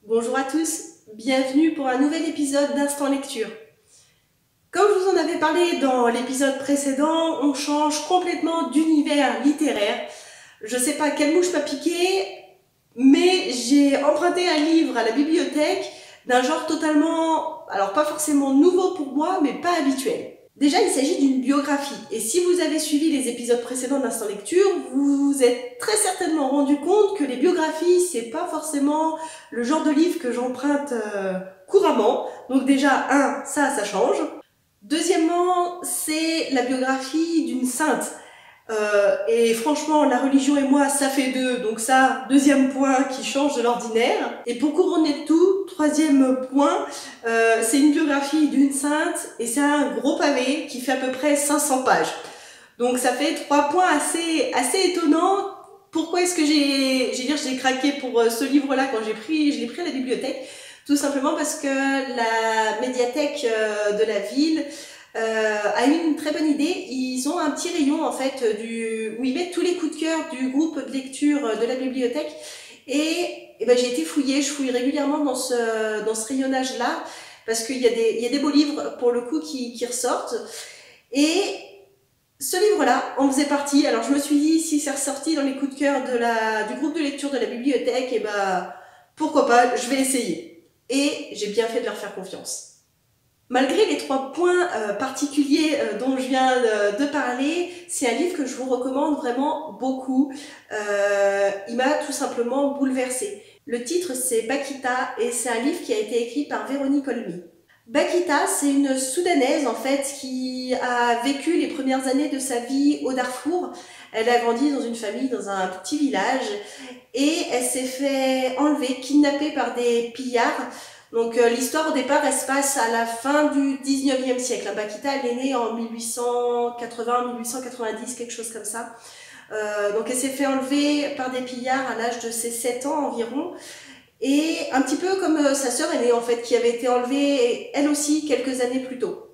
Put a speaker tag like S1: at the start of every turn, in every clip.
S1: Bonjour à tous, bienvenue pour un nouvel épisode d'Instant Lecture. Comme je vous en avais parlé dans l'épisode précédent, on change complètement d'univers littéraire. Je sais pas quelle mouche m'a piqué, mais j'ai emprunté un livre à la bibliothèque d'un genre totalement, alors pas forcément nouveau pour moi, mais pas habituel. Déjà, il s'agit d'une biographie, et si vous avez suivi les épisodes précédents d'Instant Lecture, vous vous êtes très certainement rendu compte que les biographies, c'est pas forcément le genre de livre que j'emprunte couramment. Donc déjà, ça change. Deuxièmement, c'est la biographie d'une sainte. Et franchement, la religion et moi, ça fait deux. Donc ça, deuxième point qui change de l'ordinaire. Et pour couronner le tout, troisième point, c'est une biographie d'une sainte et c'est un gros pavé qui fait à peu près 500 pages. Donc ça fait 3 points assez étonnants. Pourquoi est-ce que j'ai craqué pour ce livre-là quand je l'ai pris à la bibliothèque? Tout simplement parce que la médiathèque de la ville a eu une très bonne idée. Ils ont un petit rayon en fait où ils mettent tous les coups de cœur du groupe de lecture de la bibliothèque. Et ben, j'ai été fouiller, je fouille régulièrement dans ce rayonnage-là parce qu'il y a des beaux livres pour le coup qui ressortent. Et ce livre-là en faisait partie. Alors je me suis dit, si c'est ressorti dans les coups de cœur du groupe de lecture de la bibliothèque, et ben pourquoi pas, je vais essayer. Et j'ai bien fait de leur faire confiance. Malgré les 3 points particuliers dont je viens de parler, c'est un livre que je vous recommande vraiment beaucoup. Il m'a tout simplement bouleversée. Le titre c'est Bakita et c'est un livre qui a été écrit par Véronique Olmy. Bakita, c'est une Soudanaise en fait qui a vécu les premières années de sa vie au Darfour. Elle a grandi dans une famille dans un petit village et elle s'est fait enlever, kidnappée par des pillards. Donc l'histoire au départ elle se passe à la fin du 19e siècle. Bakita elle est née en 1880-1890, quelque chose comme ça. Donc elle s'est fait enlever par des pillards à l'âge de ses 7 ans environ. Et un petit peu comme sa sœur aînée en fait, qui avait été enlevée elle aussi quelques années plus tôt.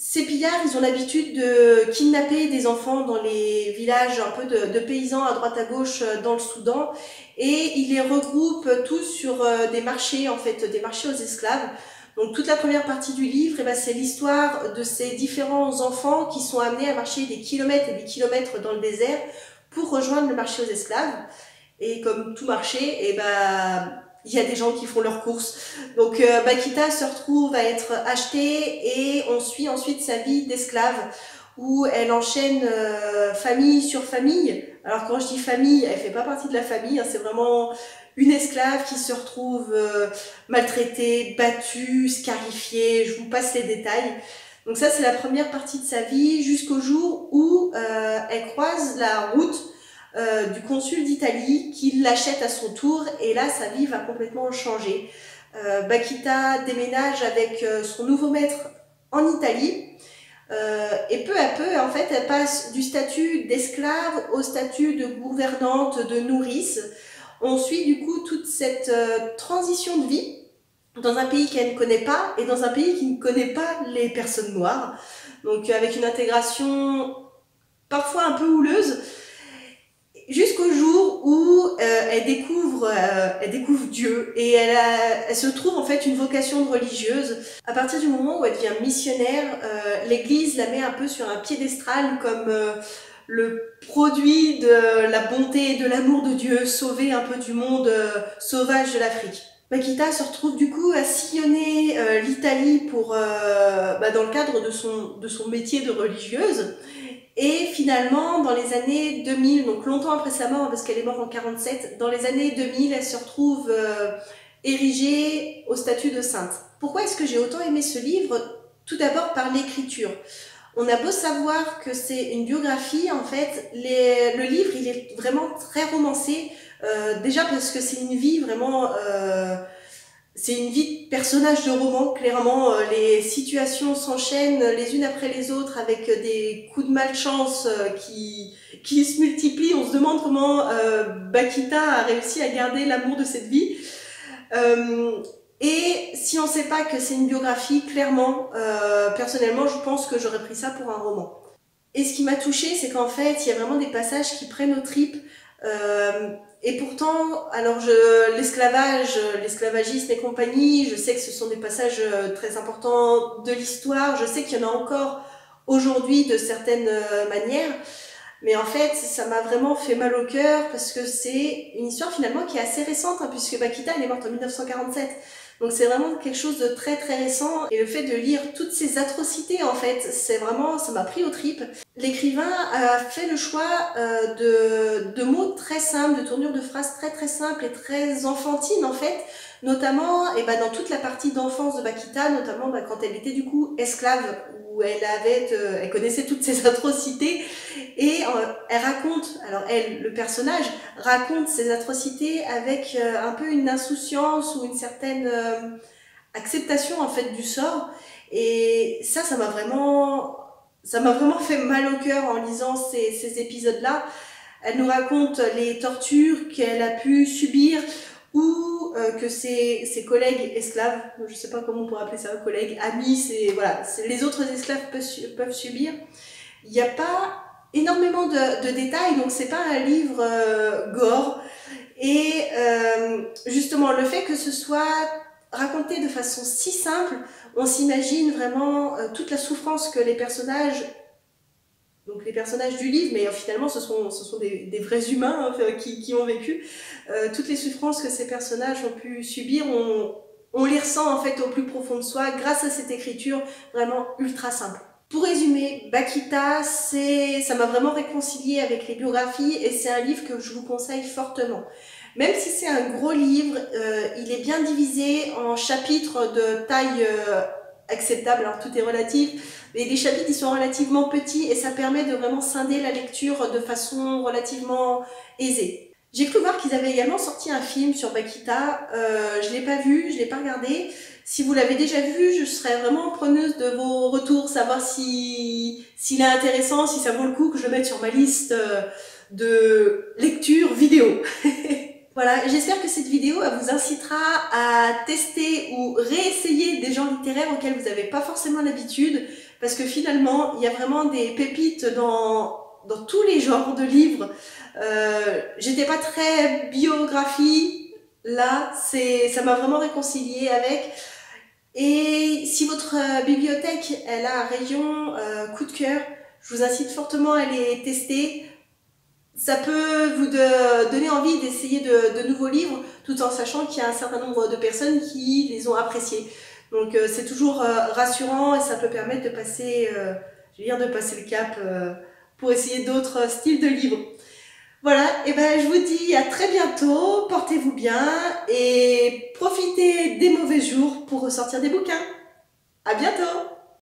S1: Ces pillards, ils ont l'habitude de kidnapper des enfants dans les villages un peu de paysans à droite à gauche dans le Soudan et ils les regroupent tous sur des marchés en fait, des marchés aux esclaves. Donc toute la première partie du livre, eh ben, c'est l'histoire de ces différents enfants qui sont amenés à marcher des kilomètres et des kilomètres dans le désert pour rejoindre le marché aux esclaves. Et comme tout marché, eh ben, il y a des gens qui font leurs courses. Donc Bakita se retrouve à être achetée et on suit ensuite sa vie d'esclave où elle enchaîne famille sur famille. Alors quand je dis famille, elle fait pas partie de la famille, hein, c'est vraiment une esclave qui se retrouve maltraitée, battue, scarifiée, je vous passe les détails. Donc ça c'est la première partie de sa vie jusqu'au jour où elle croise la route du consul d'Italie qui l'achète à son tour et là sa vie va complètement changer. Bakita déménage avec son nouveau maître en Italie et peu à peu en fait elle passe du statut d'esclave au statut de gouvernante, de nourrice. On suit du coup toute cette transition de vie dans un pays qu'elle ne connaît pas et dans un pays qui ne connaît pas les personnes noires. Donc avec une intégration parfois un peu houleuse, jusqu'au jour où elle découvre Dieu et elle se trouve en fait une vocation de religieuse. À partir du moment où elle devient missionnaire, l'Église la met un peu sur un piédestal comme le produit de la bonté et de l'amour de Dieu, sauvé un peu du monde sauvage de l'Afrique. Bakita se retrouve du coup à sillonner l'Italie pour, dans le cadre de son métier de religieuse. Et finalement, dans les années 2000, donc longtemps après sa mort, parce qu'elle est morte en 47, dans les années 2000, elle se retrouve érigée au statut de sainte. Pourquoi est-ce que j'ai autant aimé ce livre? Tout d'abord par l'écriture. On a beau savoir que c'est une biographie, en fait, le livre, il est vraiment très romancé. Déjà parce que c'est une vie vraiment... c'est une vie de personnage de roman, clairement. Les situations s'enchaînent les unes après les autres avec des coups de malchance qui se multiplient. On se demande comment Bakita a réussi à garder l'amour de cette vie. Et si on ne sait pas que c'est une biographie, clairement, personnellement, je pense que j'aurais pris ça pour un roman. Et ce qui m'a touchée, c'est qu'en fait, il y a vraiment des passages qui prennent aux tripes. Et pourtant, alors l'esclavagisme et compagnie, je sais que ce sont des passages très importants de l'histoire, je sais qu'il y en a encore aujourd'hui de certaines manières, mais en fait, ça m'a vraiment fait mal au cœur parce que c'est une histoire finalement qui est assez récente, hein, puisque Bakita, elle est morte en 1947. Donc c'est vraiment quelque chose de très très récent, et le fait de lire toutes ces atrocités, en fait, c'est vraiment, ça m'a pris aux tripes. L'écrivain a fait le choix de mots très simples, de tournures de phrases très très simples et très enfantines, en fait, notamment dans toute la partie d'enfance de Bakita, notamment quand elle était du coup esclave, où elle connaissait toutes ces atrocités, et elle raconte, alors elle, le personnage, raconte ces atrocités avec un peu une insouciance ou une certaine acceptation en fait du sort. Et ça m'a vraiment fait mal au cœur en lisant ces épisodes-là. Elle nous raconte les tortures qu'elle a pu subir, ou que ses collègues esclaves, je sais pas comment on pourrait appeler ça, collègues, amis, les autres esclaves peuvent subir. Il n'y a pas énormément de détails, donc c'est pas un livre gore. Et justement, le fait que ce soit raconté de façon si simple, on s'imagine vraiment toute la souffrance que les personnages du livre, mais finalement ce sont des vrais humains qui ont vécu, toutes les souffrances que ces personnages ont pu subir, on les ressent en fait au plus profond de soi grâce à cette écriture vraiment ultra simple. Pour résumer, Bakita, ça m'a vraiment réconcilié avec les biographies, et c'est un livre que je vous conseille fortement. Même si c'est un gros livre, il est bien divisé en chapitres de taille acceptable, alors tout est relatif, mais les chapitres ils sont relativement petits et ça permet de vraiment scinder la lecture de façon relativement aisée. J'ai cru voir qu'ils avaient également sorti un film sur Bakita, je l'ai pas vu, je l'ai pas regardé. Si vous l'avez déjà vu, je serais vraiment preneuse de vos retours, savoir s'il est intéressant, si ça vaut le coup que je le mette sur ma liste de lecture vidéo. Voilà, j'espère que cette vidéo vous incitera à tester ou réessayer des genres littéraires auxquels vous n'avez pas forcément l'habitude, parce que finalement, il y a vraiment des pépites dans tous les genres de livres. J'étais pas très biographie, là, ça m'a vraiment réconciliée avec. Et si votre bibliothèque elle a un rayon coup de cœur, je vous incite fortement à les tester. Ça peut vous donner envie d'essayer de nouveaux livres, tout en sachant qu'il y a un certain nombre de personnes qui les ont appréciés. Donc c'est toujours rassurant, et ça peut permettre de passer, de passer le cap pour essayer d'autres styles de livres. Voilà, et je vous dis à très bientôt, portez-vous bien et profitez des mauvais jours pour ressortir des bouquins. À bientôt!